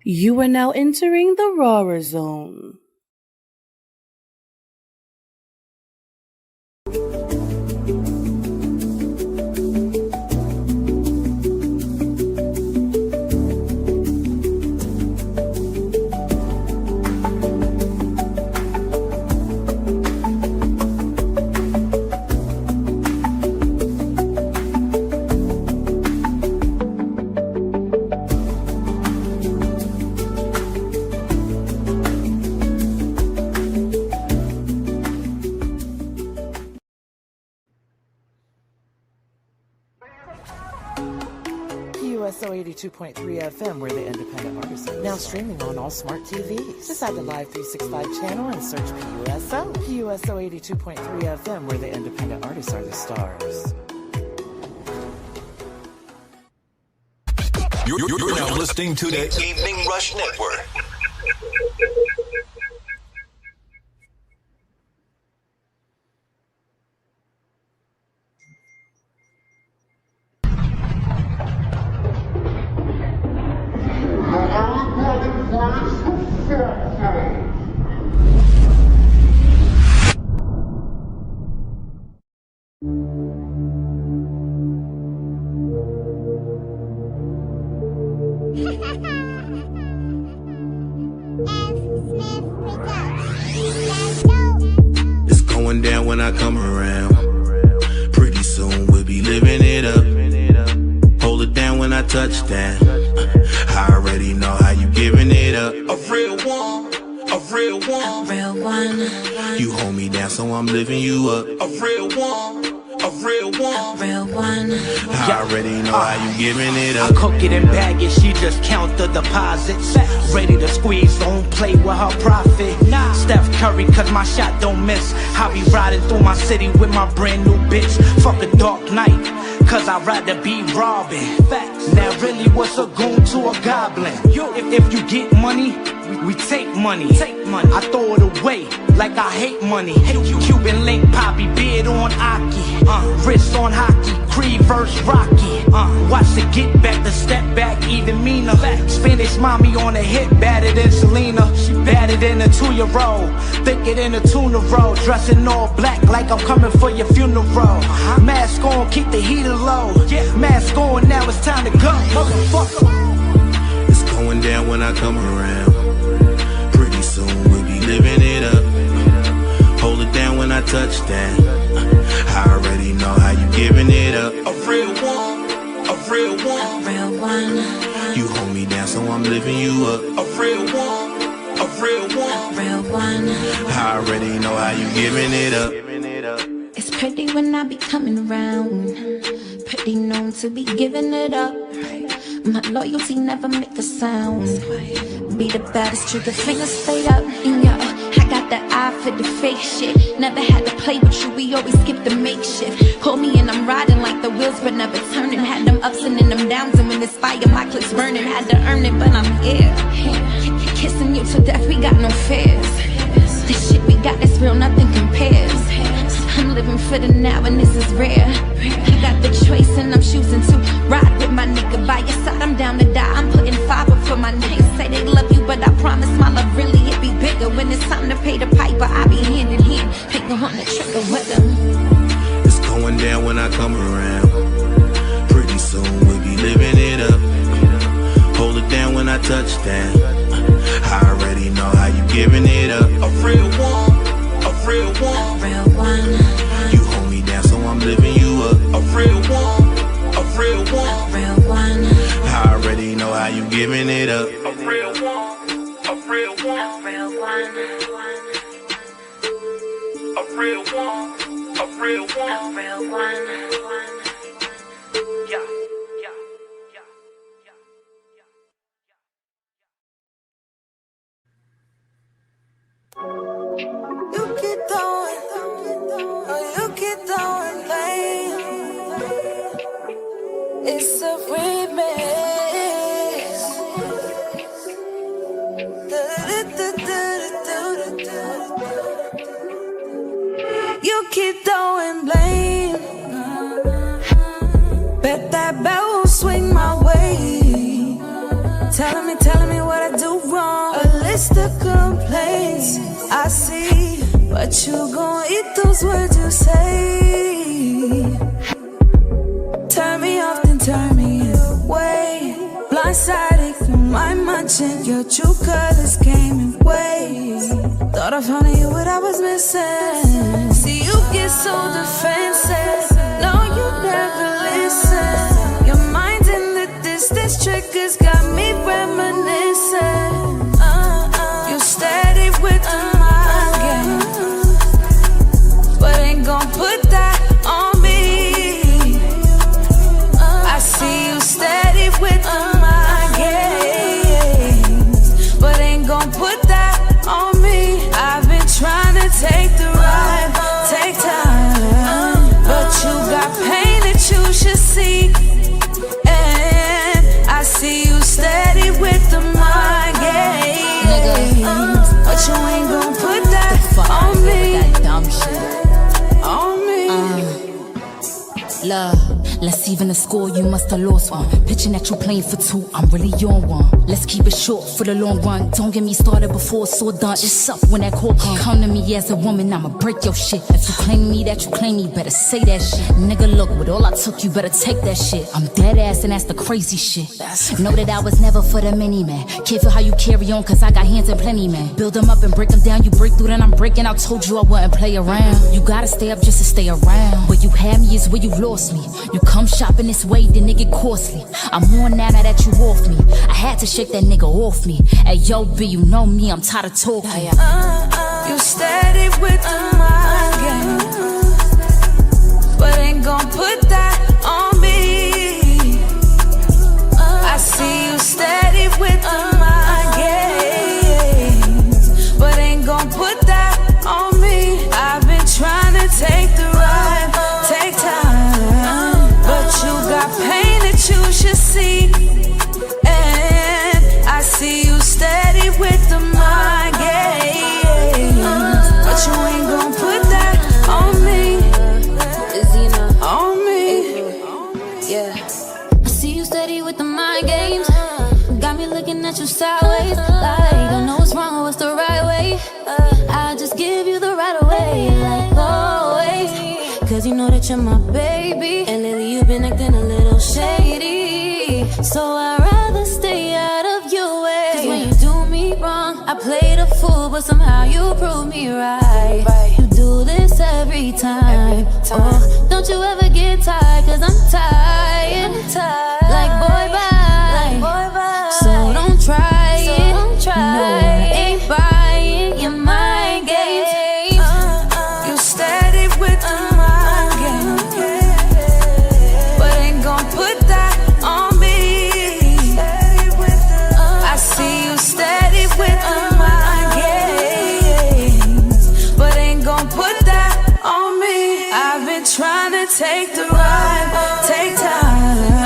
You are now entering the Raw Zone. USO 82.3 FM, where the independent artists are now streaming on all smart TVs. Decide the Live 365 channel and search PUSO. PUSO 82.3 FM, where the independent artists are the stars. You're now listening to the Evening Rush Network. It's going down when I come around. Pretty soon we'll be living it up. Hold it down when I touch down. I already know how you giving it up. A real one, a real one, a real one. You hold me down, so I'm living you up. A real one, a real one, a real one. I already know how you giving it up. I cook it and bag it, she just count the deposits. Ready to squeeze, don't play with her profit. Steph Curry, cause my shot don't miss. I be riding through my city with my brand new bitch. Fuck a dark night, cause I'd rather be robbing. Now really what's a goon to a goblin? If you get money, we take money. I throw it away like I hate money. Cuban link, poppy, beard on Aki. Wrist on hockey, Creed verse Rocky. Watch the get back, the step back, even meaner. Spanish mommy on the hip, badder than Selena. She badder than a 2-year-old, thicker than a tuna roll. Dressing all black like I'm coming for your funeral. Mask on, keep the heater low. Mask on, now it's time to go. Motherfucker. It's going down when I come around. Pretty soon we'll be living it up. Hold it down when I touch down. I already know how you giving it up. A real one, a real one, a real one. You hold me down, so I'm living you up. A real one, a real one, a real one. I already know how you giving it up. It's pretty when I be coming around. Pretty known to be giving it up. My loyalty never make a sound. Be the baddest, trigger finger stay up. I got the eye for the fake shit. Never had to play with you, we always skip the makeshift. Call me and I'm riding like the wheels but never turning. Had them ups and then them downs, and when this fire my clips burning. Had to earn it but I'm here. Kissing you to death, we got no fears. This shit we got is real, nothing compares. I'm living for the now and this is rare. I got the choice and I'm choosing to ride with my nigga by your side. I'm down to die, I'm putting 5 up for my niggas. Say they love you but I promise my love really it be bigger. When it's time to pay the piper, I be hand in hand, finger on the trigger with them. It's going down when I come around. Pretty soon we'll be living it up. Hold it down when I touch down. I already know how you giving it up. A real one, a real one, a real one. You hold me down, so I'm living you up. A real one, a real one, a real one. I already know how you giving it up. A real one, a real one, a real one. A real one, a real one, a real one. You keep throwing, oh, you keep throwing blame. It's a remix. You keep throwing blame. Bet that bell will swing my way. telling me what I do wrong. A list of complaints I see, but you gon' eat those words you say. Turn me off, then turn me away. Blindsided, you mind munching. Your true colors came in waves. Thought I found in you what I was missing. See, you get so defensive. No, you never listen. Your mind in the distance triggers got me reminiscing. You steady with the mind game, but ain't gon' put that on me. I see you steady with the mind games, but ain't gon' put that on me. I've been trying to take the ride, take time, but you got pain that you should see. And I see you steady with the mind games, but you ain't gon' put that on me. That dumb shit. On me. Love, let's even the score, you must have lost one. Pitching that you playing for two, I'm really on one. Let's keep it short for the long run. Don't get me started before it's all done. It's up when that call come to me as a woman, I'ma break your shit. If you claim me, that you claim me, better say that shit. Nigga, look, with all I took, you better take that shit. I'm dead ass and that's the crazy shit. Know that I was never for the mini man. Can't feel how you carry on, cause I got hands in plenty, man. Build them up and break them down, you break through, then I'm breaking. I told you I wouldn't play around. You gotta stay up just to stay around. Where you had me is where you lost me. You come shopping this way, then it get costly. I'm on now that you off me. I had to shake that nigga off me. Hey, yo, B, you know me, I'm tired of talking. You steady with the mind game, but ain't gon' put that on me. I see you steady with the mind games, but ain't gon' put that on me. I've been trying to take the ride, take time, but you got pain that you should see. And I see you steady with the mind games, but you ain't gon' put that on me. On me. Yeah. I see you steady with the mind games. Got me looking at you sideways, like don't know what's wrong or what's the right way. I'll just give you the right away, like always. Cause you know that you're my baby, and lately you've been acting a little shady. So I'd rather stay out of your way. Cause when you do me wrong, I play the fool, but somehow you prove me right. You do this every time. Oh, don't you ever get tired, cause I'm tired. Like boy bye, so don't try it. No, I ain't buying your mind games. You steady with the mind game, but ain't gon' put that on me. I see you steady with the mind games, but ain't gon' put that on me. I've been trying to take the ride, take time,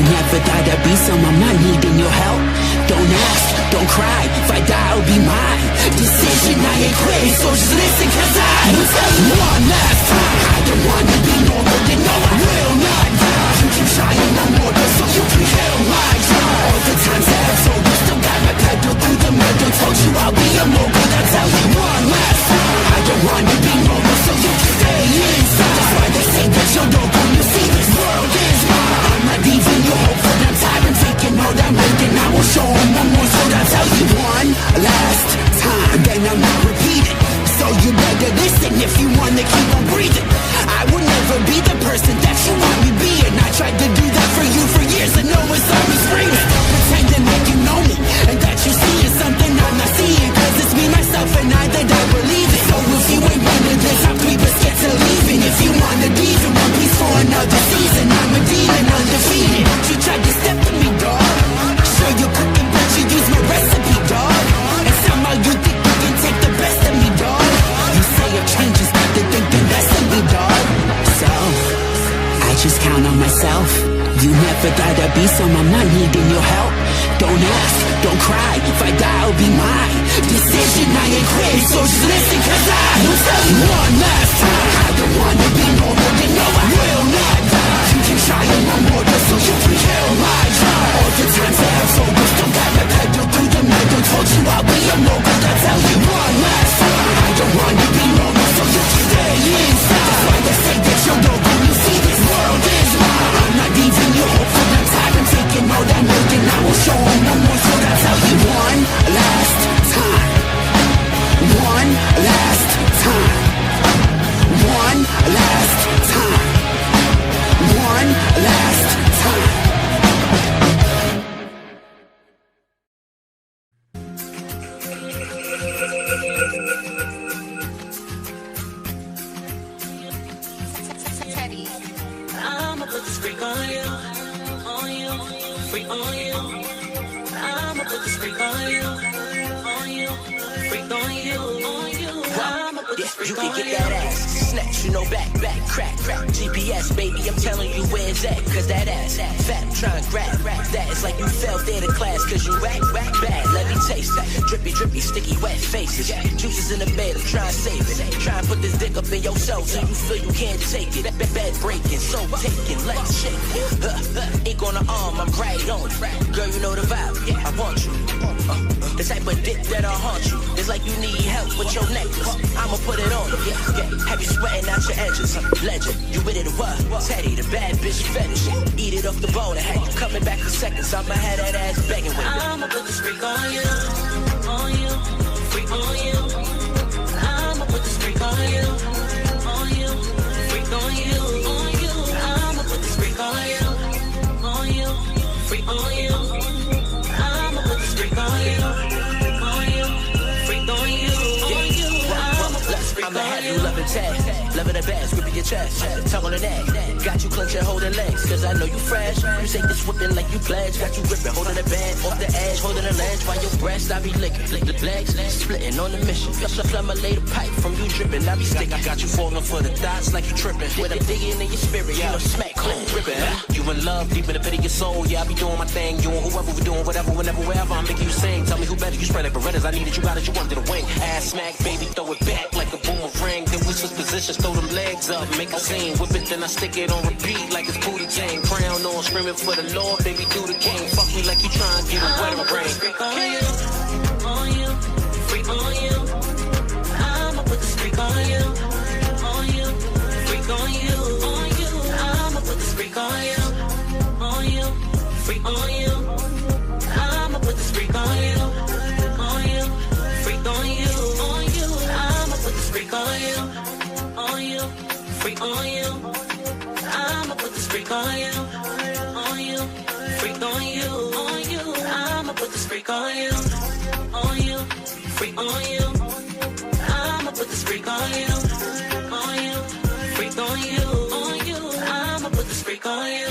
never thought I'd be someone not needing your help. Don't ask, don't cry, if I die I'll be mine. Decision, I ain't quitting, so just listen, cause I will tell you one last time. I don't wanna be normal, you know I will not die. You can try it no more, so you can kill my drive. All the times that I've told you, still got my pedal through the metal. Told you I'll be a mogul, I'll tell you one last time. I don't wanna be normal, so you can stay inside. That's why they say that you're local, you see this world is mine. I'm not leaving you hope for them time. I'm taking all that making, I will show them one more, so I'll tell you one last time. Then I'm not repeating, so you better listen if you wanna keep on breathing. I will never be the person that you want me being. I tried to do that for you for years, and no one saw me screaming. Pretending like you know me, and that you see is something I'm not seeing. Cause it's me, myself, and I that I believe it. So if you ain't one of this, I'm 3 but scared to leaving. If you wanna leave in one piece for another season, I'm a demon undefeated. You tried to step to me, dog. Sure you cooking, but you use my recipe, dog. And somehow you think you can take the best of me, dog. You say your changes, but they think the best of me, dog. So I just count on myself. You never thought I'd be someone not needing your help. Don't ask, don't cry, if I die I'll be mine. Decision, I ain't quitting, so just listen, cause I will tell you one last time. I don't wanna be normal, you know I will not die. You can try it one more, just so you can kill my drive. All the times that I've told you, still got my pedal through the metal. Told you I'll be a mogul, I'll tell you one last time. I don't wanna be normal, so you can stay inside. That's why they say that you're local, you see this world is mine. I'm not leaving you hope for them time. I'm taking all that making, I will show them one more, so I'll tell you one last time. One last time. One last time. One last time. I'ma put this freak on you, freak on you. I'ma put this freak on you, freak on you, I'ma put this freak You on can get that ass snatch, you know, back, crack. GPS, baby, I'm telling you where it's at. Cause that ass fat, trying to grab that. It's like you fell there to class, cause you whack bad. Let me taste that. Drippy, sticky, wet faces. Juices in the bed, I'm trying to save it. Try and put this dick up in your soul till you feel you can't take it. Bed breaking, soul taking, let's shake it. Ink on the arm, I'm right on it. Girl, you know the vibe, I want you. The type of dick that'll haunt you. It's like you need help with your necklace. I'ma put it on you, Have you sweating out your edges? Legend, you with it or what? Teddy, the bad bitch fetish. Eat it off the bone and have you coming back for seconds. I'ma have that ass begging with me. I'ma put this freak on you, freak on you. I'ma put this freak on you, freak on you, I'ma put this freak on you, freak on you. I'ma put this freak on you, freak on you, I'ma have you loving tag, loving the bass, gripping your chest, tongue on the neck, got you clenching, holding legs, cause I know you fresh. You say this whipping like you pledge, got you gripping, holding the band off the edge, holding the ledge while your breast I be licking, flick the legs, splitting on the mission. Plumb a lay the pipe from you dripping, I be sticking. I got you falling for the dots like you tripping. When I'm digging in your spirit, you know smack, click, ripping. You in love, deep in the pit of your soul. Yeah, I be doing my thing, you and whoever we doing, whatever, whenever, wherever. I'm making you sing. Tell me who better, you spread like Berettas. I need it, you got it, you wanted the wing. Ass smack, baby, throw it back like a boomerang. Then we switch positions, throw them legs up, make a scene. Whip it, then I stick it on repeat like it's booty chain. Crown on, screaming for the Lord, baby, do the king. Fuck me like you trying to get a wedding ring. freak on you, freak on you. I'ma put this freak on you, freak on you, I'ma put this freak on you, freak on you. I'ma put this freak on you, freak on you, I'ma put this freak on you, freak on you. I'ma put this freak on you, freak on you, I'ma put this freak on you, freak on you. I'ma put this freak on you, freak on you, I'ma put this freak on you.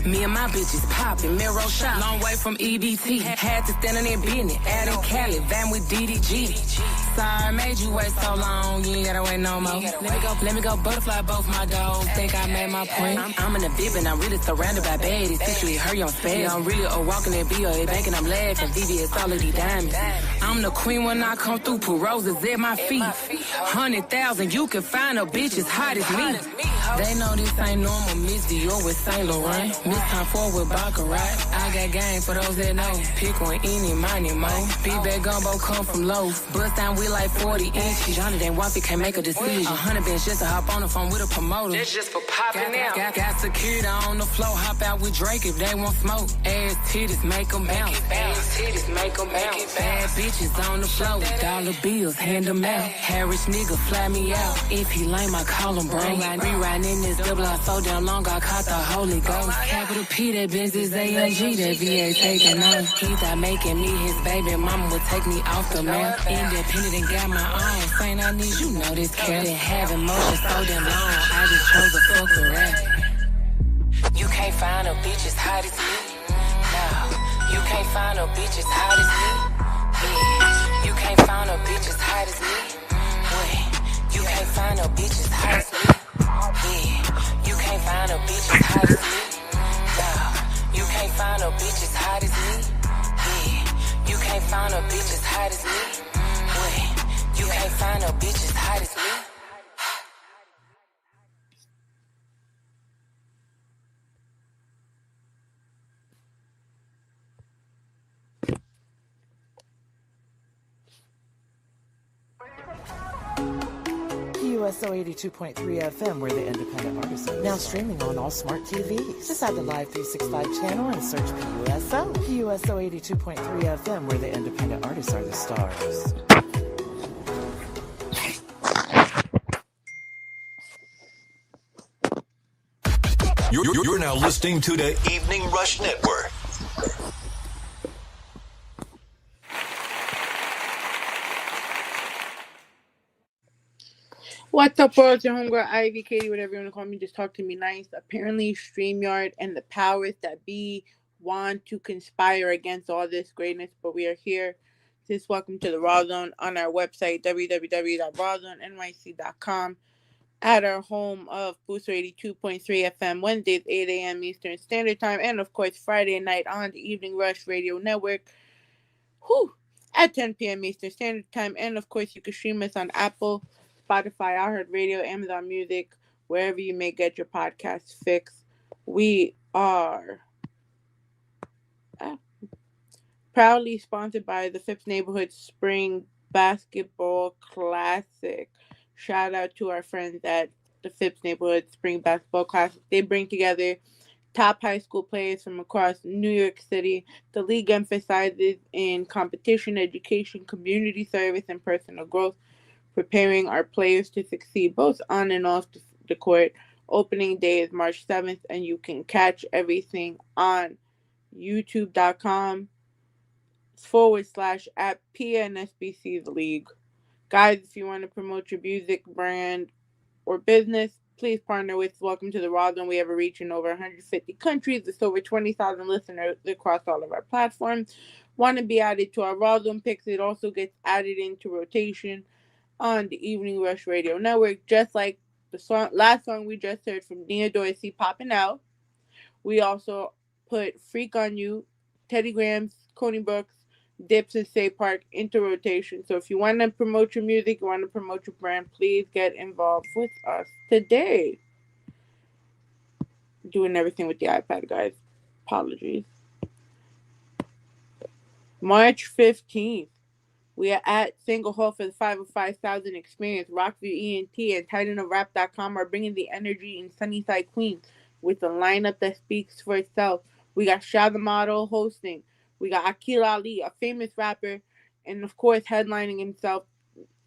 Me and my bitches poppin', mirror shot, long way from EBT. Had to stand on their business, out in Cali, van with DDG. Sorry, made you wait so long, you ain't gotta wait no more. Let me go butterfly both my dogs, think I made my point. I'm in a bib and I'm really surrounded by baddies. Situation hurry on space. I'm really a walking that BOA bank and I'm laughing, VVS all of these diamonds. I'm the queen when I come through, put roses at my feet. 100,000, you can find a bitch as hot as me. They know this ain't normal, Miss Dior with Saint Laurent. Miss Time 4 with Baccarat. I got game for those that know. Pick one, any, money, mo. Big bag gumbo come from low. Bust down with like 40 inches. Johnny dang Waffy can't make a decision. 100 bands just to hop on the phone with a promoter. That's just for popping out. Got security on the floor, hop out with Drake if they want smoke. Ass titties make them bounce. Ass titties make them bounce. Bad bitches on the floor. Dollar bills, hand them out. Harris nigga fly me out. If he lame, I call him bro. Riding in this double R so damn long, I caught the Holy Ghost. Capital P, that Benz is AMG, that VA taking on. He thought making me his baby mama would take me off the map. Independent and got my own. Saying I need, you know this cat. Been having motion so damn long, I just chose to fuck a rap. You can't find a bitch as hot as me. No, you can't find a bitch as hot as me. Yeah, you can't find a bitch as hot as me. Wait, you can't find a bitch as hot as me. Yeah, you can't find a bitch as hot as me. No, you can't find a bitch as hot as me. Yeah, you can't find a bitch as hot as me. Wait, you can't find a bitch as hot as me. USO 82.3 FM, where the independent artists are. Now streaming on all smart TVs. Just add the Live 365 channel and search PUSO. PUSO 82.3 FM, where the independent artists are the stars. You're now listening to the Evening Rush Network. What's up, world? It's your homegirl Ivy, Katie, whatever you want to call me. Just talk to me nice. Apparently, StreamYard and the powers that be want to conspire against all this greatness, but we are here. Just welcome to the Raw Zone on our website, www.rawzonenyc.com, at our home of Booster 82.3 FM, Wednesdays, 8 a.m. Eastern Standard Time, and of course, Friday night on the Evening Rush Radio Network. At 10 p.m. Eastern Standard Time, and of course, you can stream us on Apple, Spotify, iHeartRadio, Amazon Music, wherever you may get your podcasts fixed. We are proudly sponsored by the Fifth Neighborhood Spring Basketball Classic. Shout out to our friends at the Fifth Neighborhood Spring Basketball Classic. They bring together top high school players from across New York City. The league emphasizes in competition, education, community service, and personal growth, preparing our players to succeed both on and off the court. Opening day is March 7th, and you can catch everything on youtube.com/at PNSBC The League. Guys, if you want to promote your music, brand, or business, please partner with Welcome to the Raw Zone. We have a reach in over 150 countries with over 20,000 listeners across all of our platforms. Want to be added to our Raw Zone picks? It also gets added into rotation on the Evening Rush Radio Network, just like the last song we just heard from Nia Dorsey, Popping Out. We also put Freak on You, Teddy Grahams, Coney Brooks, Dips, and Say Park into rotation. So if you want to promote your music, you want to promote your brand, please get involved with us today. Doing everything with the iPad, guys. Apologies. March 15th. We are at Single Hall for the 505,000 Experience. Rockview ENT and TitanOfRap.com are bringing the energy in Sunnyside, Queens, with a lineup that speaks for itself. We got Shah the Model hosting. We got Akil Ali, a famous rapper, and of course headlining himself,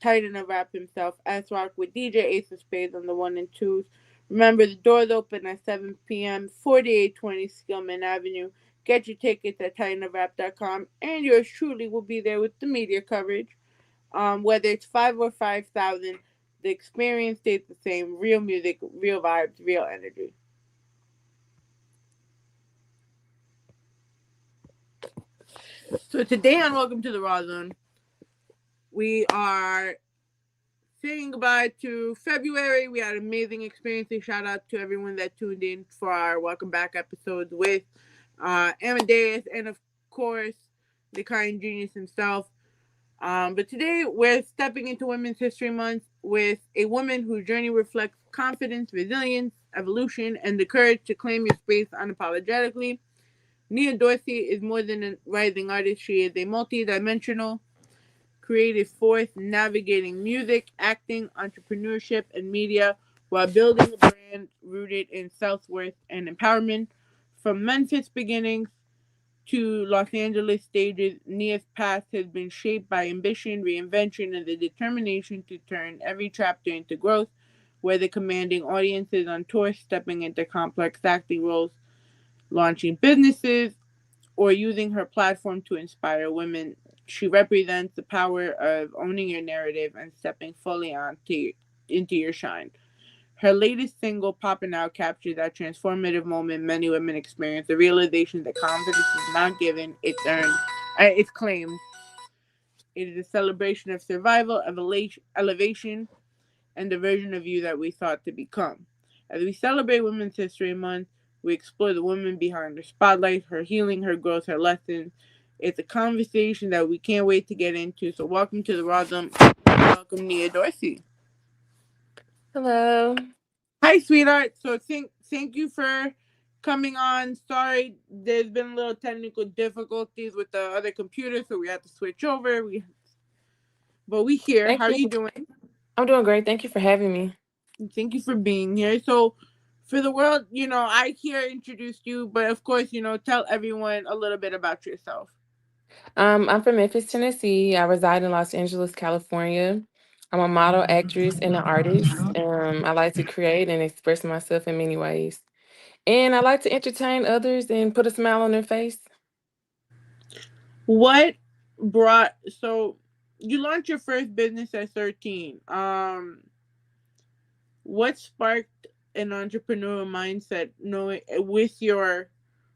Titan of Rap himself, S-Rock, with DJ Ace of Spades on the 1 and 2s. Remember, the doors open at 7 p.m., 4820 Skillman Avenue. Get your tickets at titanofrap.com, and yours truly will be there with the media coverage. Whether it's 5 or 5,000, the experience stays the same. Real music, real vibes, real energy. So today on Welcome to the Raw Zone, we are saying goodbye to February. We had an amazing experience. A shout out to everyone that tuned in for our welcome back episodes with Amadeus and of course the kind genius himself. But today we're stepping into Women's History Month with a woman whose journey reflects confidence, resilience, evolution, and the courage to claim your space unapologetically. Nia Dorsey is more than a rising artist. She is a multi-dimensional creative force navigating music, acting, entrepreneurship, and media while building a brand rooted in self-worth and empowerment. From Memphis beginnings to Los Angeles stages, Nia's past has been shaped by ambition, reinvention, and the determination to turn every chapter into growth, whether commanding audiences on tour, stepping into complex acting roles, launching businesses, or using her platform to inspire women. She represents the power of owning your narrative and stepping fully into your shine. Her latest single, Poppin' Out, captures that transformative moment many women experience, the realization that confidence is not given, it's earned, it's claimed. It is a celebration of survival, elevation, and the version of you that we thought to become. As we celebrate Women's History Month, we explore the woman behind her spotlight, her healing, her growth, her lessons. It's a conversation that we can't wait to get into. So welcome to the Rosum. Welcome, Nia Dorsey. Hello. Hi, sweetheart. So thank you for coming on. Sorry, there's been a little technical difficulties with the other computer, so we had to switch over. But we here. Thank How are you. you doing? I'm doing great. Thank you for having me. Thank you for being here. So, for the world, I here introduced you, but of course, tell everyone a little bit about yourself. I'm from Memphis, Tennessee. I reside in Los Angeles, California. I'm a model, actress, and an artist. I like to create and express myself in many ways. And I like to entertain others and put a smile on their face. What so you launched your first business at 13. What sparked an entrepreneurial mindset knowing with your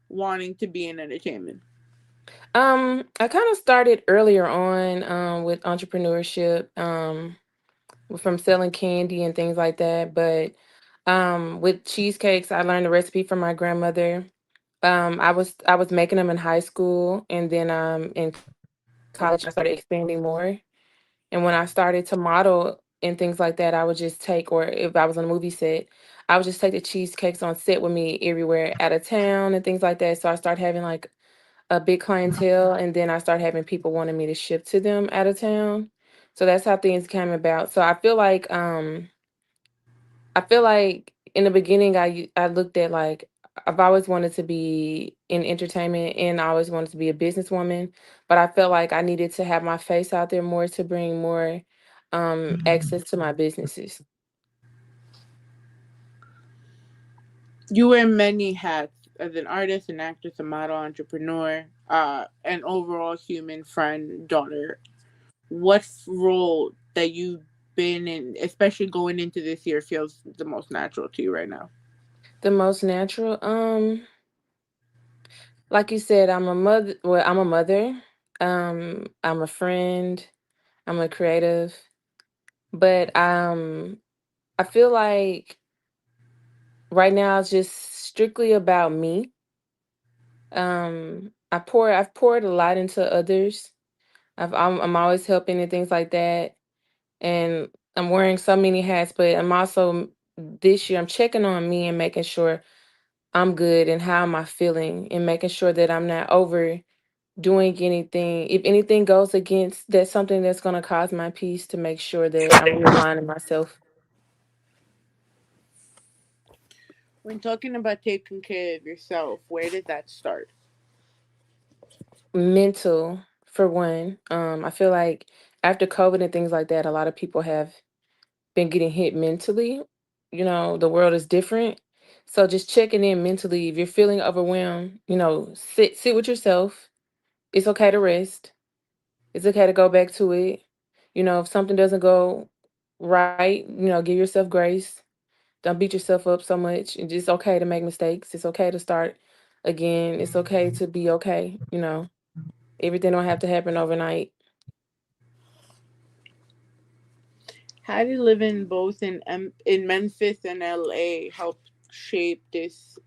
wanting to be in entertainment? I kind of started earlier on with entrepreneurship, from selling candy and things like that. But with cheesecakes, I learned the recipe from my grandmother. I was making them in high school, and then in college I started expanding more. And when I started to model and things like that, I would just take, or if I was on a movie set, I would just take the cheesecakes on set with me everywhere out of town and things like that. So I started having like a big clientele, and then I started having people wanting me to ship to them out of town. So that's how things came about. So I feel like in the beginning, I looked at like I've always wanted to be in entertainment and I always wanted to be a businesswoman, but I felt like I needed to have my face out there more to bring more access to my businesses. You wear many hats as an artist, an actress, a model, entrepreneur, an overall human friend, daughter. What role that you've been in, especially going into this year, feels the most natural to you right now? The most natural, like you said, I'm a mother. Well, I'm a mother. I'm a friend. I'm a creative, but I feel like right now it's just strictly about me. I've poured a lot into others. I'm always helping and things like that, and I'm wearing so many hats. But I'm also this year I'm checking on me and making sure I'm good and how am I feeling and making sure that I'm not overdoing anything. If anything goes against that's something that's going to cause my peace, to make sure that I'm realigning myself. When talking about taking care of yourself, where did that start? Mental, for one. I feel like after COVID and things like that, a lot of people have been getting hit mentally. The world is different. So just checking in mentally. If you're feeling overwhelmed, sit with yourself. It's okay to rest. It's okay to go back to it. If something doesn't go right, give yourself grace. Don't beat yourself up so much. It's just okay to make mistakes. It's okay to start again. It's okay to be okay. Everything don't have to happen overnight. How did living both in Memphis and LA help shape this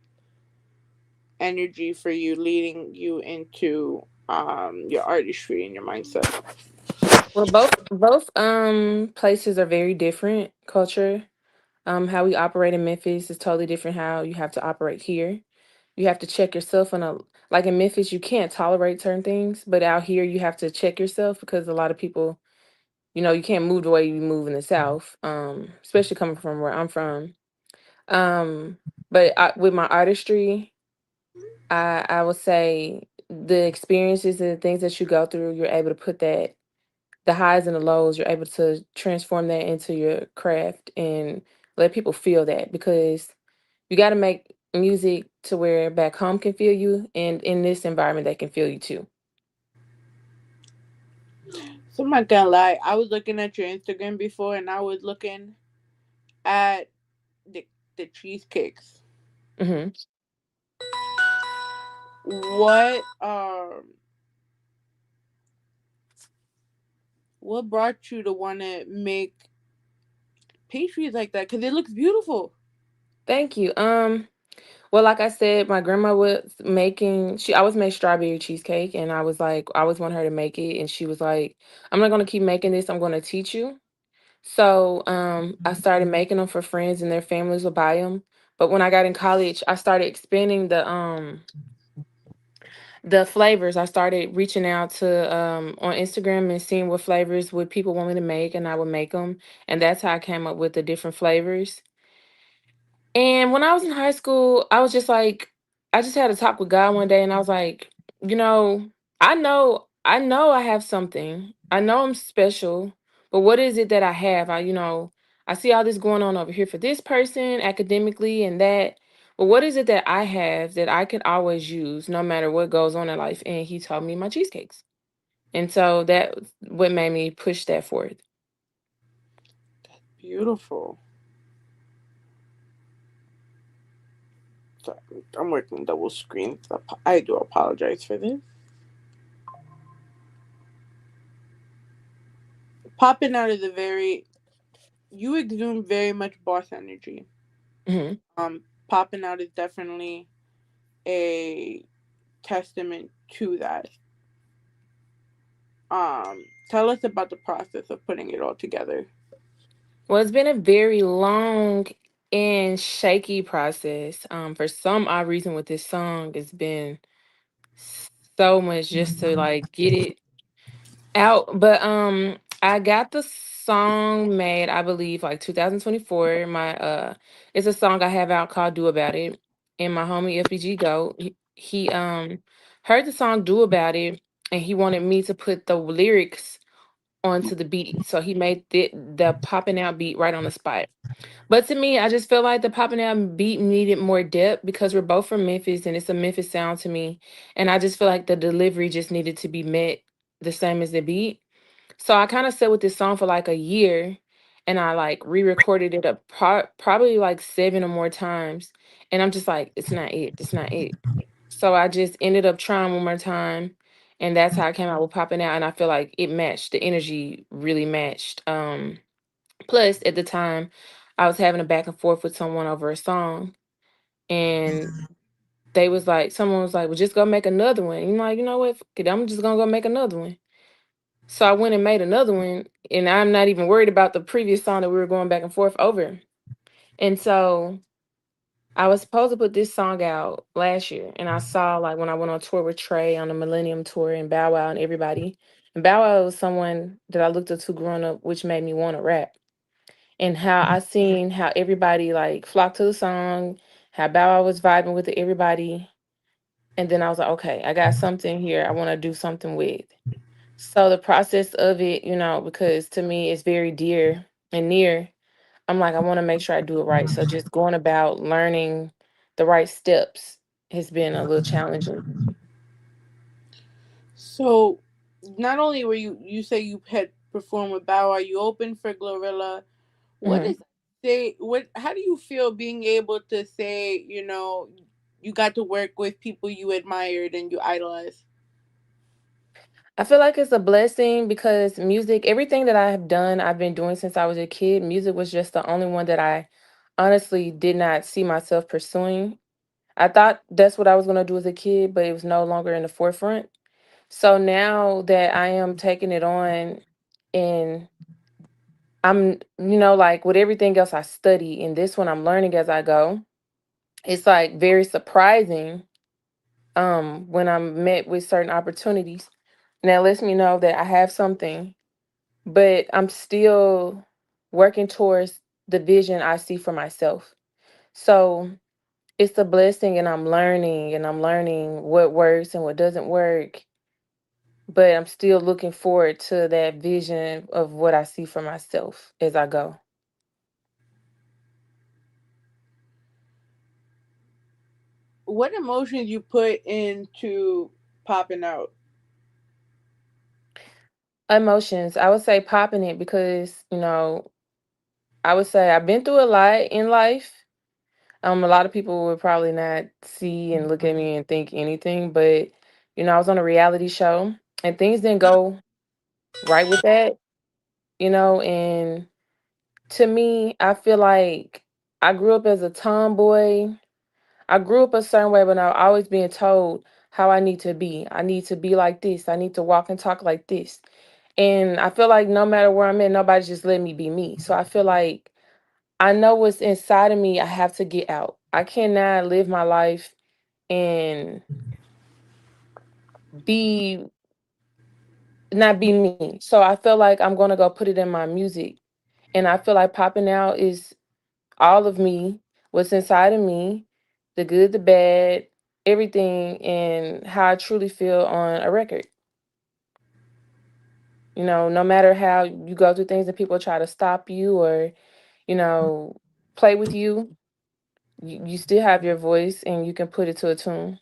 energy for you, leading you into your artistry and your mindset? Well, both places are very different culture. How we operate in Memphis is totally different how you have to operate here. You have to check yourself on a like in Memphis you can't tolerate certain things, but out here you have to check yourself because a lot of people, you can't move the way you move in the South. Especially coming from where I'm from. Um, with my artistry, I would say the experiences and the things that you go through, you're able to put that the highs and the lows, you're able to transform that into your craft and let people feel that because you got to make music to where back home can feel you and in this environment they can feel you too. So I'm not gonna lie, I was looking at your Instagram before, and I was looking at the cheesecakes. Hmm. What brought you to want to make pastries like that? Because it looks beautiful. Thank you. Well, like I said, my grandma was making she always made strawberry cheesecake and I was like, I always want her to make it and she was like, I'm not gonna keep making this, I'm gonna teach you. So I started making them for friends and their families would buy them. But when I got in college, I started expanding the flavors. I started reaching out to on Instagram and seeing what flavors would people want me to make, and I would make them. And that's how I came up with the different flavors. And when I was in high school, I was just like, I just had a talk with God one day, and I was like, you know, I know I have something. I know I'm special, but what is it that I have? I see all this going on over here for this person academically and that. But what is it that I have that I can always use no matter what goes on in life? And he told me my cheesecakes. And so that what made me push that forward. Beautiful. Sorry, I'm working double screen. I do apologize for this. Popping out is a very you exude very much boss energy. Hmm. Popping out is definitely a testament to that. Tell us about the process of putting it all together. Well, it's been a very long and shaky process. For some odd reason with this song, it's been so much just to like get it out. But I got the song made, I believe, like 2024. It's a song I have out called Do About It. And my homie FBG Go, he heard the song Do About It and he wanted me to put the lyrics onto the beat. So he made the popping out beat right on the spot. But to me, I just feel like the popping out beat needed more depth because we're both from Memphis and it's a Memphis sound to me. And I just feel like the delivery just needed to be met the same as the beat. So I kind of sat with this song for like a year and I like re-recorded it probably like seven or more times. And I'm just like, it's not it. It's not it. So I just ended up trying one more time. And that's how I came out with popping out. And I feel like it matched. The energy really matched. Plus, at the time, I was having a back and forth with someone over a song, and someone was like, "Well, just go make another one." And I'm like, you know what? Fuck it, I'm just gonna go make another one. So I went and made another one, and I'm not even worried about the previous song that we were going back and forth over. And so I was supposed to put this song out last year, and I saw like when I went on tour with Trey on the Millennium Tour and Bow Wow and everybody. And Bow Wow was someone that I looked up to growing up, which made me want to rap. And how I seen how everybody like flocked to the song, how Bow Wow was vibing with it, everybody. And then I was like, okay, I got something here I want to do something with. So the process of it, because to me it's very dear and near, I'm like, I want to make sure I do it right. So just going about learning, the right steps has been a little challenging. So, not only were you say you had performed with Bow Wow, you opened for Glorilla. What Hmm. is say what? How do you feel being able to say you got to work with people you admired and you idolized? I feel like it's a blessing because music, everything that I have done, I've been doing since I was a kid. Music was just the only one that I honestly did not see myself pursuing. I thought that's what I was going to do as a kid, but it was no longer in the forefront. So now that I am taking it on and like with everything else I study, and this one I'm learning as I go, it's like very surprising when I'm met with certain opportunities. And that lets me know that I have something, but I'm still working towards the vision I see for myself. So it's a blessing, and I'm learning what works and what doesn't work, but I'm still looking forward to that vision of what I see for myself as I go. What emotions you put into popping out? Emotions, I would say popping it because, I would say I've been through a lot in life. A lot of people would probably not see and look at me and think anything, but I was on a reality show and things didn't go right with that, and to me, I feel like I grew up as a tomboy. I grew up a certain way, but I'm always being told how I need to be. I need to be like this. I need to walk and talk like this. And I feel like no matter where I'm at, nobody's just letting me be me. So I feel like I know what's inside of me. I have to get out. I cannot live my life and be not be me. So I feel like I'm gonna go put it in my music. And I feel like popping out is all of me, what's inside of me, the good, the bad, everything, and how I truly feel on a record. No matter how you go through things and people try to stop you or, you know, play with you, you still have your voice and you can put it to a tune.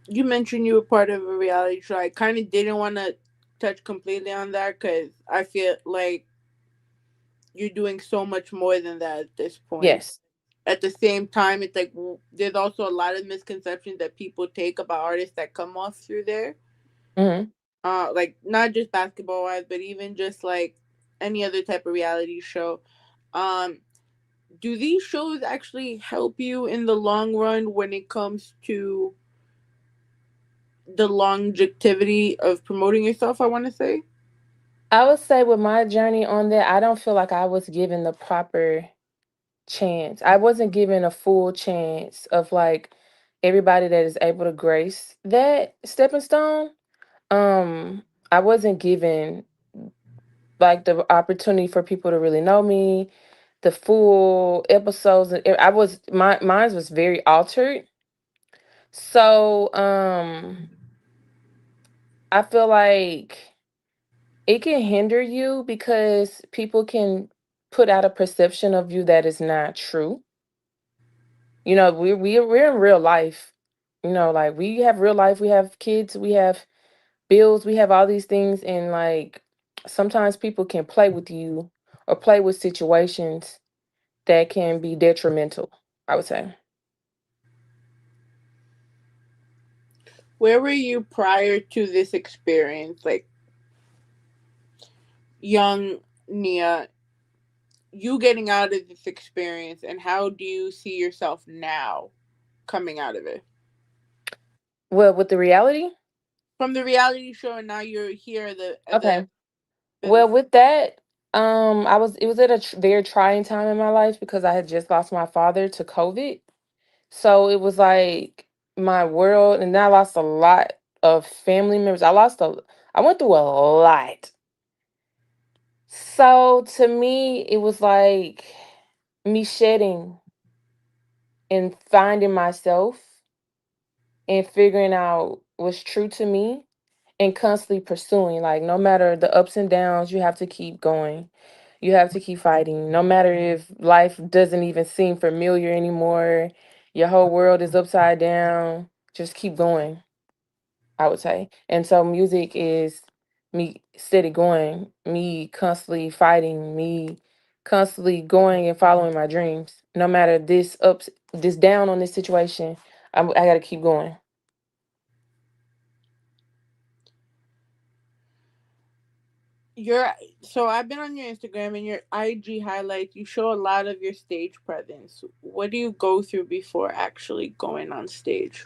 You mentioned you were part of a reality show. I kind of didn't want to touch completely on that because I feel like you're doing so much more than that at this point. Yes. At the same time, it's like there's also a lot of misconceptions that people take about artists that come off through there. Hmm. Like not just basketball wise, but even just like any other type of reality show. Um, do these shows actually help you in the long run when it comes to the longevity of promoting yourself? I want to say. I would say with my journey on that, I don't feel like I was given the proper chance. I wasn't given a full chance of like everybody that is able to grace that stepping stone. Um, I wasn't given like the opportunity for people to really know me, the full episodes. I was mine was very altered. So I feel like it can hinder you because people can put out a perception of you that is not true. We're in real life. Like we have real life, we have kids, we have bills, we have all these things, and like sometimes people can play with you or play with situations that can be detrimental, I would say. Where were you prior to this experience? Like young Nia, you getting out of this experience, and how do you see yourself now coming out of it? Well, with the reality, From the reality show, and now you're here as a okay. Well, business. with that, it was at a very trying time in my life because I had just lost my father to COVID. So it was like my world, and then I lost a lot of family members. I went through a lot. So to me, it was like me shedding and finding myself and figuring out what's true to me and constantly pursuing. Like no matter the ups and downs, you have to keep going. You have to keep fighting, no matter if life doesn't even seem familiar anymore. Your whole world is upside down. Just keep going, I would say. And so music is me steady going, me constantly fighting, me constantly going and following my dreams. No matter this down on this situation, I got to keep going. Your so I've been on your Instagram and your IG highlights. You show a lot of your stage presence. What do you go through before actually going on stage?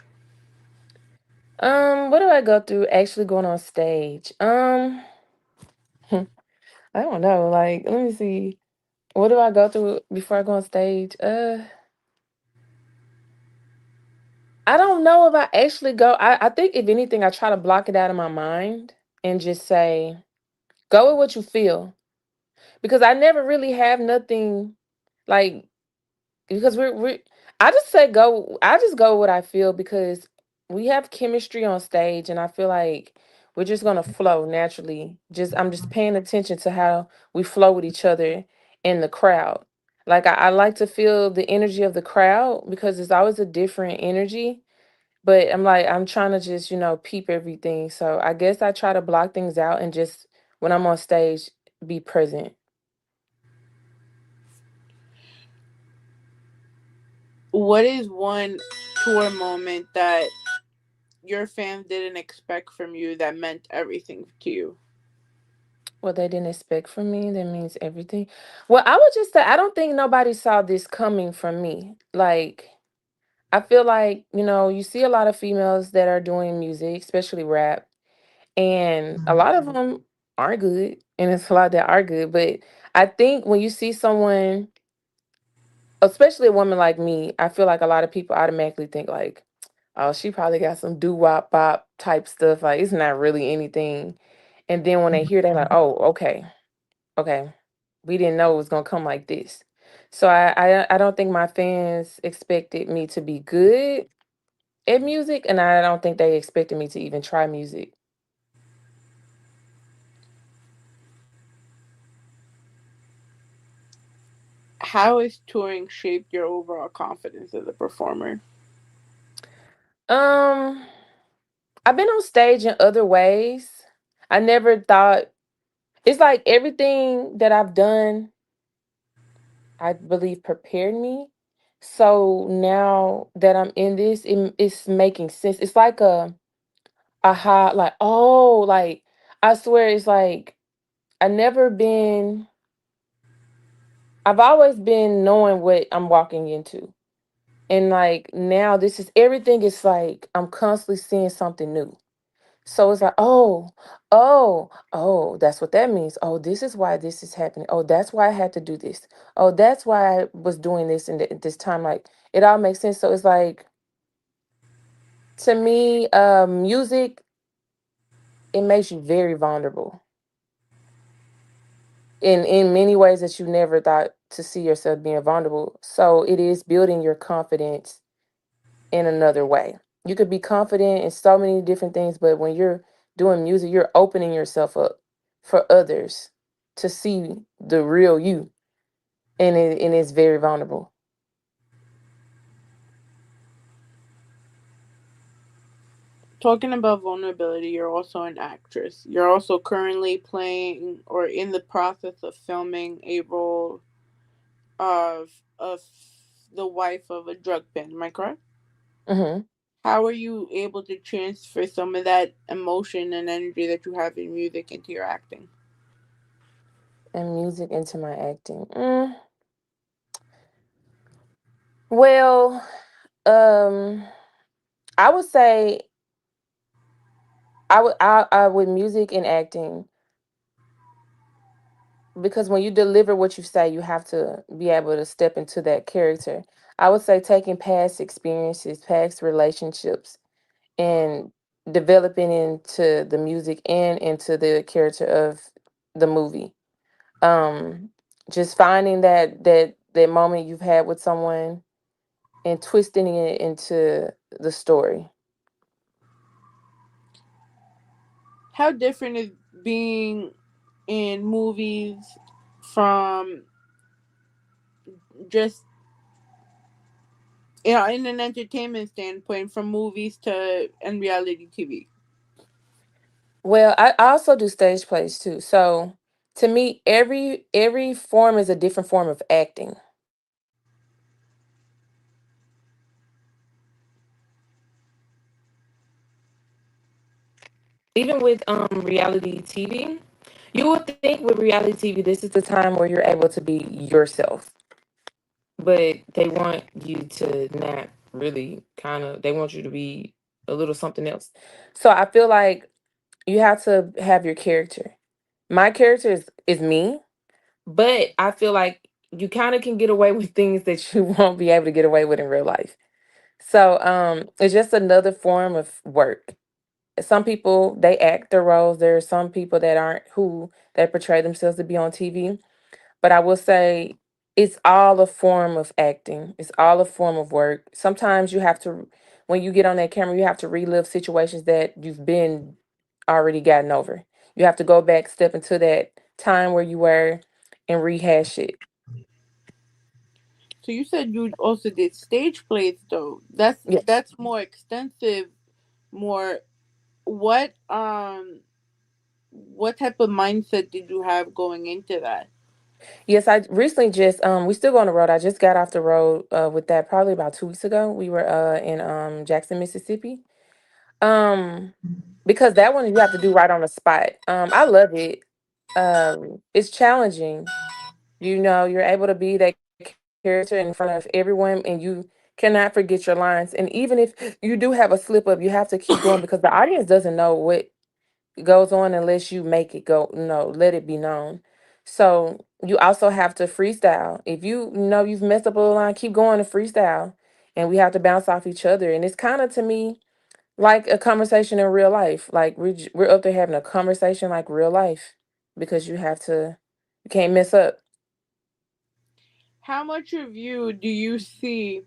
What do I go through actually going on stage? I don't know. Like, let me see. What do I go through before I go on stage? I don't know if I actually go. I think if anything, I try to block it out of my mind and just say, go with what you feel. Because I never really have nothing like because we're I just say go I just go what I feel because we have chemistry on stage and I feel like we're just gonna flow naturally. Just I'm just paying attention to how we flow with each other in the crowd. Like I like to feel the energy of the crowd because it's always a different energy. But I'm like I'm trying to just, peep everything. So I guess I try to block things out and just when I'm on stage, be present. What is one tour moment that your fans didn't expect from you that meant everything to you? What they didn't expect from me, that means everything. Well, I would just say I don't think nobody saw this coming from me. Like, I feel like, you see a lot of females that are doing music, especially rap, and a lot of them are good, and it's a lot that are good. But I think when you see someone, especially a woman like me, I feel like a lot of people automatically think like, oh, she probably got some doo wop bop type stuff. Like, it's not really anything. And then when they hear that, like, oh, okay. Okay, we didn't know it was gonna come like this. So I don't think my fans expected me to be good at music, and I don't think they expected me to even try music. How has touring shaped your overall confidence as a performer? Um, I've been on stage in other ways. I never thought it's like everything that I've done, I believe prepared me. So now that I'm in this, it's making sense. It's like a aha, like oh, like I swear it's like I never been I've always been knowing what I'm walking into. And like now this is everything is like I'm constantly seeing something new. So it's like, oh, that's what that means. Oh, this is why this is happening. Oh, that's why I had to do this. Oh, that's why I was doing this in this time. Like it all makes sense. So it's like to me, music, it makes you very vulnerable in many ways that you never thought to see yourself being vulnerable. So it is building your confidence in another way. You could be confident in so many different things, but when you're doing music, you're opening yourself up for others to see the real you, and it's very vulnerable. Talking about vulnerability, you're also an actress. You're also currently playing or in the process of filming a role of the wife of a drug pen. Am I correct? Hmm. How are you able to transfer some of that emotion and energy that you have in music into your acting? And music into my acting. Well, um, I would say I with music and acting because when you deliver what you say, you have to be able to step into that character. I would say taking past experiences, past relationships, and developing into the music and into the character of the movie. Um, just finding that moment you've had with someone and twisting it into the story. How different is being in movies from just, in an entertainment standpoint, from movies to and reality TV? Well, I also do stage plays too. So to me, every form is a different form of acting. Even with reality TV, you would think with reality TV, this is the time where you're able to be yourself, but they want you to not really kind of. They want you to be a little something else. So I feel like you have to have your character. My character is me, but I feel like you kind of can get away with things that you won't be able to get away with in real life. So it's just another form of work. Some people they act their roles. There are some people that aren't who that portray themselves to be on TV. But I will say it's all a form of acting. It's all a form of work. Sometimes you have to, when you get on that camera, you have to relive situations that you've been already gotten over. You have to go back, step into that time where you were, and rehash it. So you said you also did stage plays, though. Yes. That's more extensive. More what what type of mindset did you have going into that? Yes, I recently just we still go on the road. I just got off the road with that probably about 2 weeks ago. We were in Jackson, Mississippi. Um because that one you have to do right on the spot. I love it. It's challenging. You know, you're able to be that character in front of everyone and you cannot forget your lines. And even if you do have a slip up, you have to keep going because the audience doesn't know what goes on unless you make it go, no, let it be known. So you also have to freestyle. If you know you've messed up a little line, keep going to freestyle. And we have to bounce off each other. And it's kind of to me like a conversation in real life. Like we're up there having a conversation like real life because you can't mess up. How much of you do you see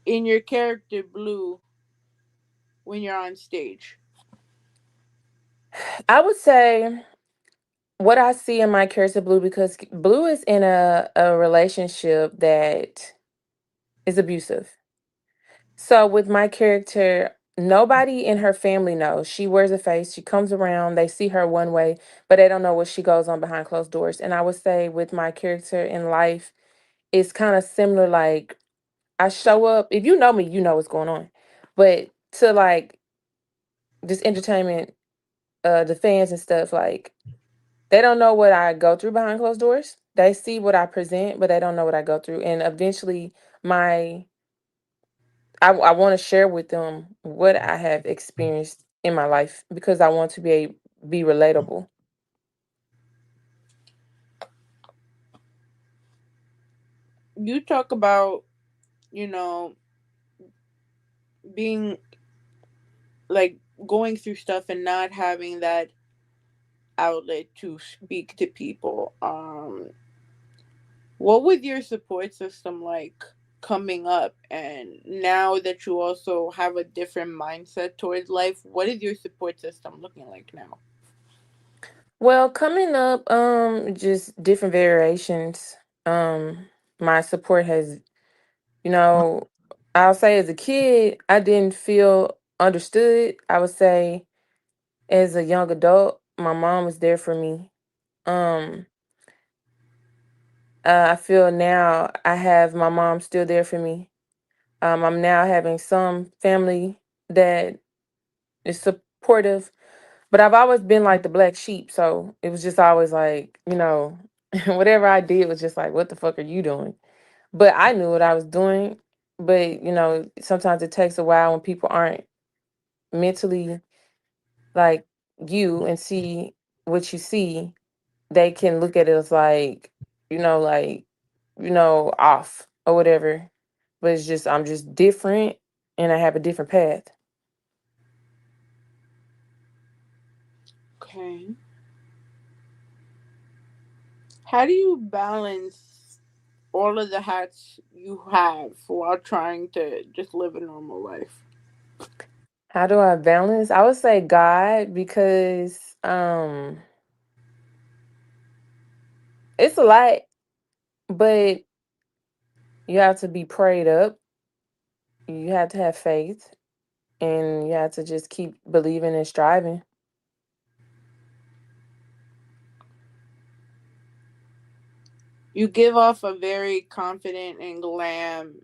in your character Blue when you're on stage? I would say what I see in my character Blue because Blue is in a relationship that is abusive. So with my character, nobody in her family knows. She wears a face. She comes around. They see her one way, but they don't know what she goes on behind closed doors. And I would say with my character in life, it's kind of similar. Like I show up. If you know me, you know what's going on. But to like this entertainment, the fans and stuff, like they don't know what I go through behind closed doors. They see what I present, but they don't know what I go through. And eventually, my I want to share with them what I have experienced in my life because I want to be relatable. You talk about, you know, being like going through stuff and not having that outlet to speak to people. What was your support system like coming up? And now that you also have a different mindset towards life, what is your support system looking like now? Well, coming up, just different variations. My support has, you know, I'll say as a kid, I didn't feel understood. I would say as a young adult, my mom was there for me. Um, I feel now I have my mom still there for me. I'm now having some family that is supportive, but I've always been like the black sheep. So it was just always like, whatever I did was just like, what the fuck are you doing? But I knew what I was doing. But, sometimes it takes a while when people aren't mentally like you and see what you see, they can look at it as like, like, off or whatever. But it's just, I'm just different and I have a different path. Okay. How do you balance all of the hats you have while trying to just live a normal life? How do I balance? I would say God because It's a lot, but you have to be prayed up. You have to have faith, and you have to just keep believing and striving. You give off a very confident and glam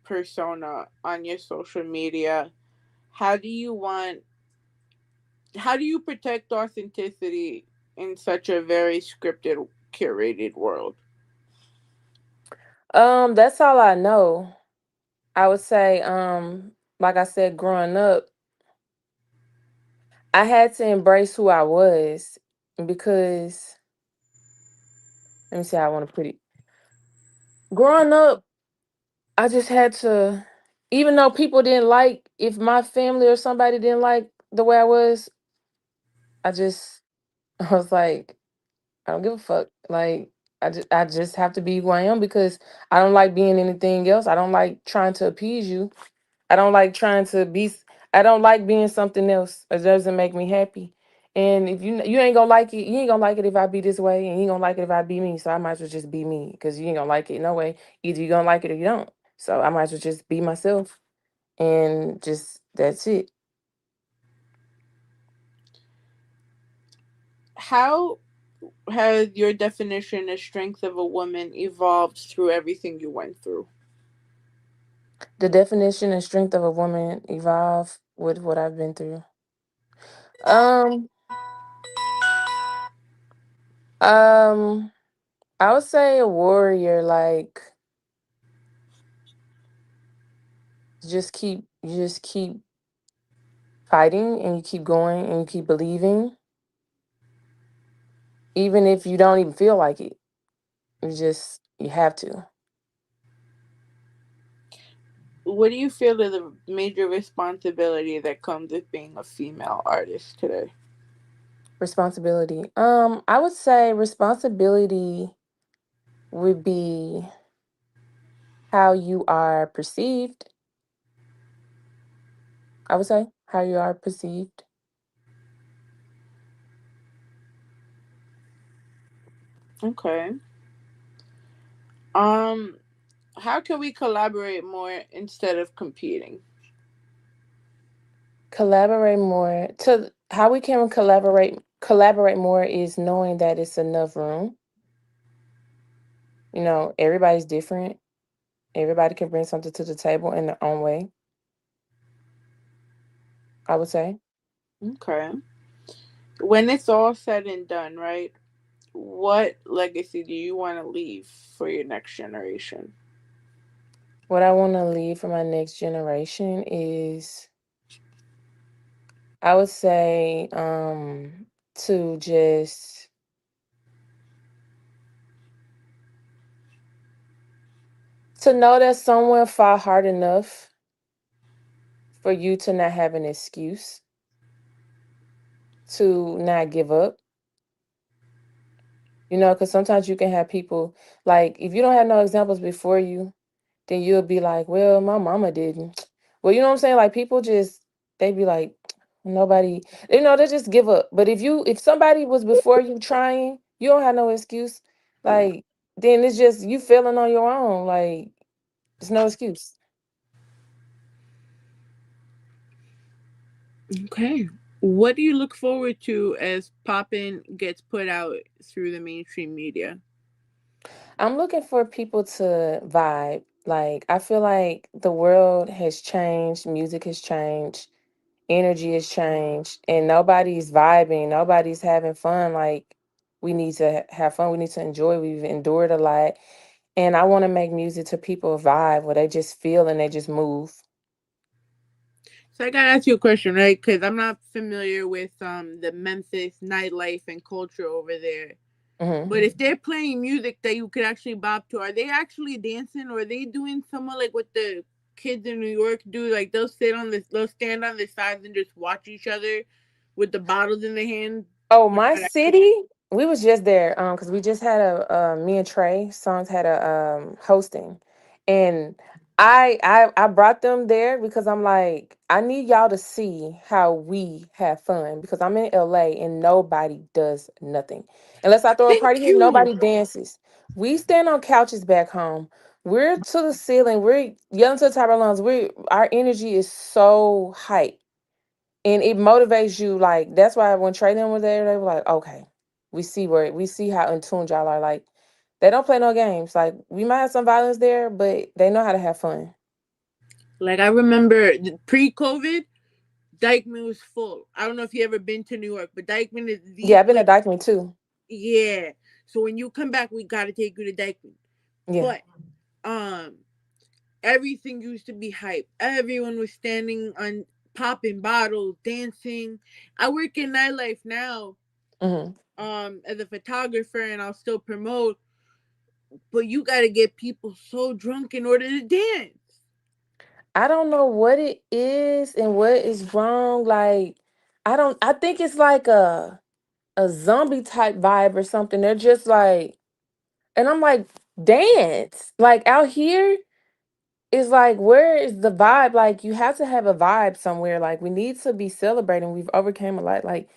persona on your social media. How do you want how do you protect authenticity in such a very scripted, curated world? That's all I know. I would say, like I said, growing up, I had to embrace who I was because let me see how I want to put it. Growing up, I just had to, even though people didn't like, if my family or somebody didn't like the way I was, I just, I was like, I don't give a fuck. Like, I just have to be who I am because I don't like being anything else. I don't like trying to appease you. I don't like trying to be. I don't like being something else. It doesn't make me happy. And if you ain't gonna like it, you ain't gonna like it if I be this way, and you ain't gonna like it if I be me. So I might as well just be me because you ain't gonna like it no way. Either you gonna like it or you don't. So I might as well just be myself, and just that's it. How has your definition of strength of a woman evolved through everything you went through? The definition and strength of a woman evolve with what I've been through. Um, um, I would say a warrior. Like, you just keep fighting and you keep going and you keep believing, even if you don't even feel like it. You have to. What do you feel is the major responsibility that comes with being a female artist today? Responsibility. I would say responsibility would be how you are perceived. I would say how you are perceived. Okay. Um, how can we collaborate more instead of competing? Collaborate more. To how we can collaborate more is knowing that it's enough room. Everybody's different. Everybody can bring something to the table in their own way, I would say. Okay. When it's all said and done, right? What legacy do you want to leave for your next generation? What I want to leave for my next generation is, I would say, to just to know that someone fought hard enough for you to not have an excuse to not give up. Because sometimes you can have people, like, if you don't have no examples before you, then you'll be like, well, my mama didn't. Well, you know what I'm saying? Like, people just, they be like, nobody, they just give up. But if somebody was before you trying, you don't have no excuse. Like, then it's just you feeling on your own. Like, there's no excuse. Okay. What do you look forward to as Poppin gets put out through the mainstream media? I'm looking for people to vibe. Like, I feel like the world has changed, music has changed, energy has changed, and nobody's vibing, nobody's having fun. Like, we need to have fun, we need to enjoy. We've endured a lot, and I want to make music to people vibe where they just feel and they just move. So I gotta ask you a question, right? Because I'm not familiar with the Memphis nightlife and culture over there. Hmm. But if they're playing music that you could actually bop to, are they actually dancing, or are they doing somewhat like what the kids in New York do? Like they'll stand on the sides and just watch each other with the bottles in their hand. Oh, But my not actually. city, we was just there because we just had me and Trey Sons had a hosting, and I brought them there because I'm like, I need y'all to see how we have fun because I'm in LA and nobody does nothing. Unless I throw a party Thank here, you. nobody dances. We stand on couches back home. We're to the ceiling. We're yelling to the top of our lungs. Our energy is so hype. And it motivates you. Like, that's why when Trey them was there, they were like, okay, we see how in tune y'all are. Like, they don't play no games. Like, we might have some violence there, but they know how to have fun. Like I remember pre-COVID, Dykeman was full. I don't know if you ever been to New York, but Dykeman is Yeah, the I've been place. at Dykeman too. Yeah. So when you come back, we gotta take you to Dykeman. Yeah. But um, everything used to be hype. Everyone was standing on popping bottles, dancing. I work in nightlife now, Hmm. as a photographer, and I'll still promote. But you gotta get people so drunk in order to dance. I don't know what it is and what is wrong. Like, I think it's like a zombie type vibe or something. They're just like, and I'm like, dance. Like out here is like, where is the vibe? Like, you have to have a vibe somewhere. Like, we need to be celebrating. We've overcame a lot. Like,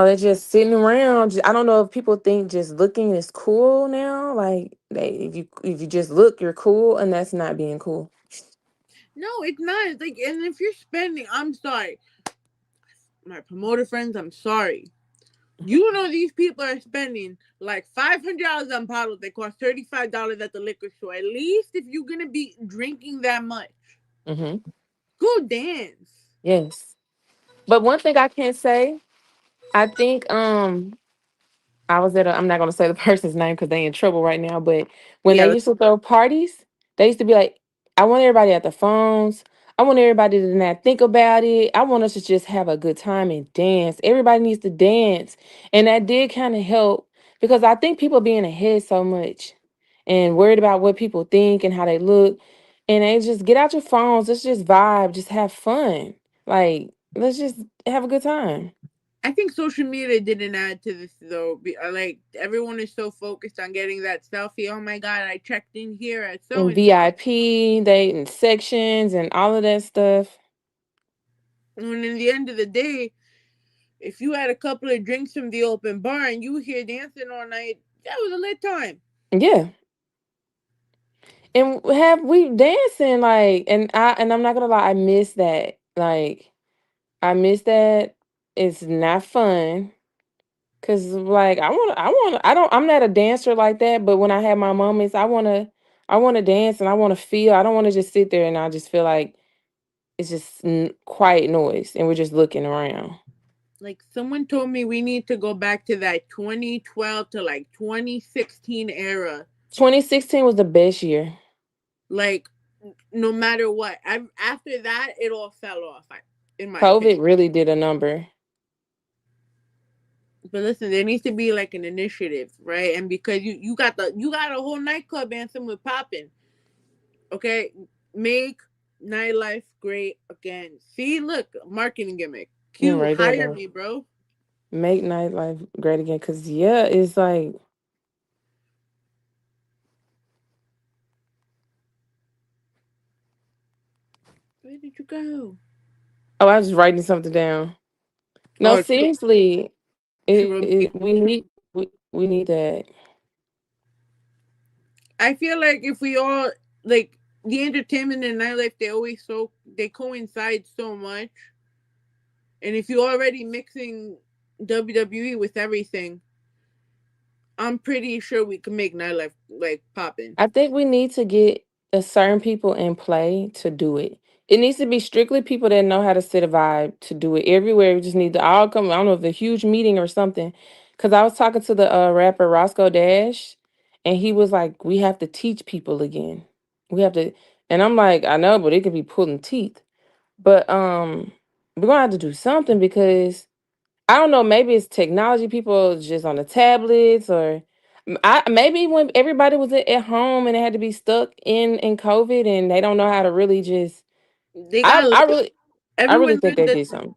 they're just sitting around. I don't know if people think just looking is cool now. Like, if you just look, you're cool, and that's not being cool. No, it's not. It's like, and if you're spending, I'm sorry, my promoter friends, I'm sorry. You know these people are spending like $500 on bottles that cost $35 at the liquor store. At least if you're gonna be drinking that much, Hmm. go dance. Yes. But one thing I can say, I think I'm not gonna say the person's name because they in trouble right now, but when they Yeah, used to throw parties, they used to be like, I want everybody at the phones. I want everybody to not think about it. I want us to just have a good time and dance. Everybody needs to dance. And that did kind of help because I think people be in their head so much and worried about what people think and how they look. And they just get out your phones. Let's just vibe, just have fun. Like, let's just have a good time. I think social media didn't add to this though. Like everyone is so focused on getting that selfie. Oh my god, I checked in here at so And and so. VIP, they in sections and all of that stuff. And in the end of the day, if you had a couple of drinks from the open bar and you were here dancing all night, that was a lit time. Yeah. And have we dancing like and I'm not gonna lie, I miss that. Like I miss that. It's not fun. Cause like I'm not a dancer like that, but when I have my moments, I wanna dance and I wanna feel. I don't wanna just sit there and I just feel like it's just quiet noise and we're just looking around. Like someone told me we need to go back to that 2012 to like 2016 era. 2016 was the best year. Like no matter what, after that it all fell off. In my opinion. COVID really did a number. But listen, there needs to be like an initiative, right? And because you got a whole nightclub anthem with popping. Okay, make nightlife great again. See, look, marketing gimmick. Q, Right there, hire though. me, bro. Make nightlife great again. Cause yeah, it's like, Where did you go? oh, I was writing something down. No, Oh, seriously, she wrote me. we need that. I feel like if we all like the entertainment and nightlife, they coincide so much. And if you're already mixing WWE with everything, I'm pretty sure we can make nightlife like popping. I think we need to get a certain people in play to do it. It needs to be strictly people that know how to set a vibe to do it everywhere. We just need to all come. I don't know if a huge meeting or something. Cause I was talking to the rapper Roscoe Dash, and he was like, "We have to teach people again. We have to." And I'm like, "I know, but it could be pulling teeth." But we're gonna have to do something because I don't know, maybe it's technology, people just on the tablets or maybe when everybody was at home and they had to be stuck in COVID and they don't know how to really just They I got I really I really everyone think learned they that did something.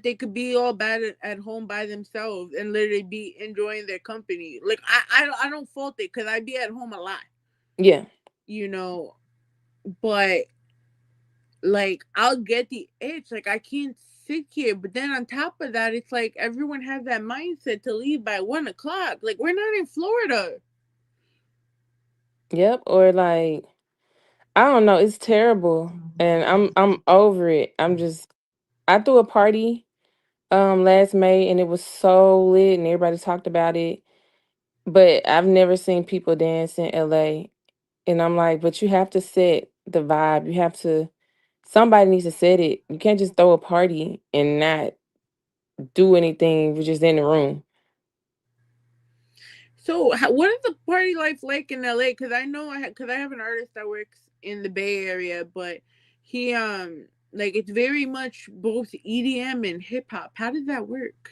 they could be all bad at home by themselves and literally be enjoying their company. Like I don't fault it because I be at home a lot. Yeah. You know, but like I'll get the itch. Like I can't sit here. But then on top of that, it's like everyone has that mindset to leave by 1 o'clock. Like we're not in Florida. Yep. Or like, I don't know. It's terrible, and I'm over it. I threw a party last May, and it was so lit, and everybody talked about it. But I've never seen people dance in LA, and I'm like, but you have to set the vibe. You have to. Somebody needs to set it. You can't just throw a party and not do anything. You're just in the room. So, what is the party life like in LA? Because I know because I have an artist that works in the Bay Area, but he like it's very much both EDM and hip hop. How does that work?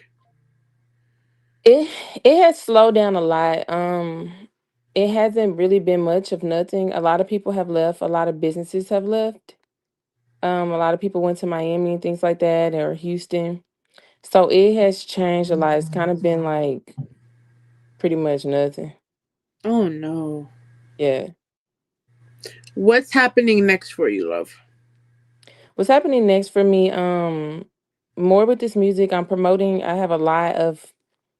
It it has slowed down a lot. It hasn't really been much of nothing. A lot of people have left. A lot of businesses have left. A lot of people went to Miami and things like that, or Houston. So it has changed a lot. It's kind of been like pretty much nothing. Oh no. Yeah. What's happening next for you, love? What's happening next for me? More with this music. I'm promoting. I have a lot of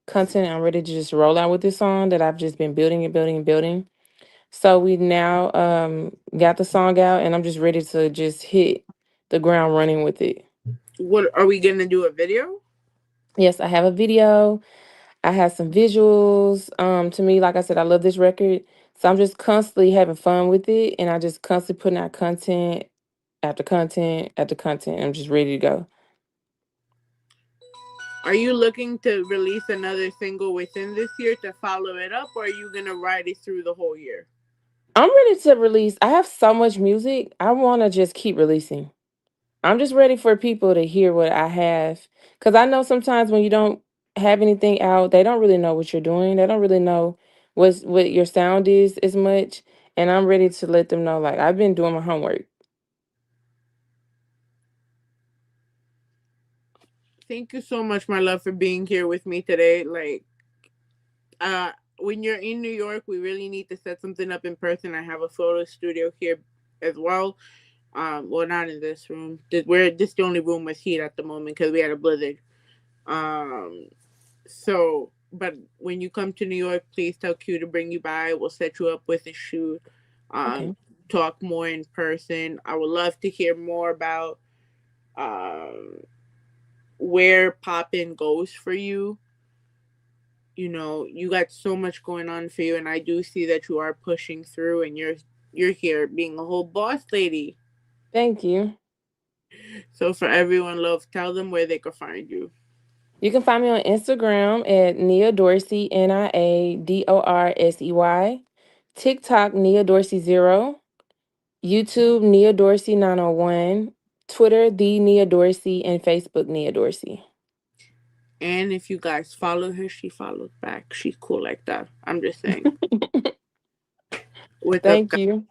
content I'm ready to just roll out with this song that I've just been building and building and building. So we now got the song out, and I'm just ready to just hit the ground running with it. What are we gonna do a video? Yes, I have a video. I have some visuals. To me, like I said, I love this record. So I'm just constantly having fun with it, and I just constantly putting out content after content after content. I'm just ready to go. Are you looking to release another single within this year to follow it up, or are you gonna ride it through the whole year? I'm ready to release. I have so much music. I want to just keep releasing. I'm just ready for people to hear what I have. Because I know sometimes when you don't have anything out, they don't really know what you're doing. They don't really know what your sound is as much. And I'm ready to let them know, like, I've been doing my homework. Thank you so much, my love, for being here with me today. Like, uh, when you're in New York, we really need to set something up in person. I have a photo studio here as well. Well, not in this room. This the only room with heat at the moment because we had a blizzard. Um, so, but when you come to New York, please tell Q to bring you by. We'll set you up with a shoot. Okay. Talk more in person. I would love to hear more about um where poppin goes for you. You know, you got so much going on for you, and I do see that you are pushing through, and you're here being a whole boss lady. Thank you. So for everyone, love, tell them where they can find you. You can find me on Instagram at Nia Dorsey, NIADORSEY. TikTok, Nia Dorsey 0. YouTube, Nia Dorsey 901. Twitter, The Nia Dorsey. And Facebook, Nia Dorsey. And if you guys follow her, she follows back. She's cool like that. I'm just saying. What's up, Thank guys? you.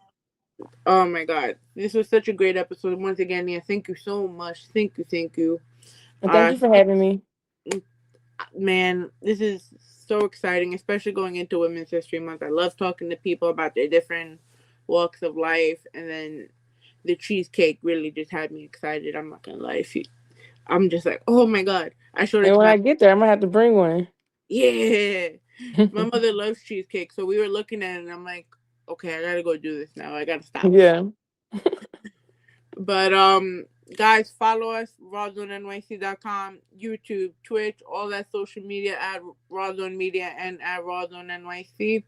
Oh my God, this was such a great episode. Once again, Nia, thank you so much. Thank you, thank you. And thank you for having me. Man, this is so exciting, especially going into Women's History Month. I love talking to people about their different walks of life, and then the cheesecake really just had me excited. I'm not gonna lie. I'm just like, oh my God. I showed it And to when my I get there, I'm going to have to bring one. yeah. My mother loves cheesecake, so we were looking at it, and I'm like, okay, I gotta go do this now. I gotta stop. Yeah. But guys, follow us, rawzonenyc.com, YouTube, Twitch, all that social media at Rawzone Media and at Rawzone NYC.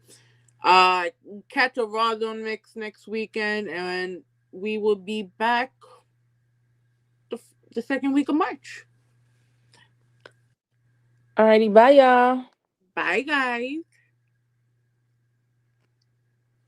Catch a Rawzone mix next weekend, and we will be back the second week of March. Alrighty, bye y'all. Bye, guys.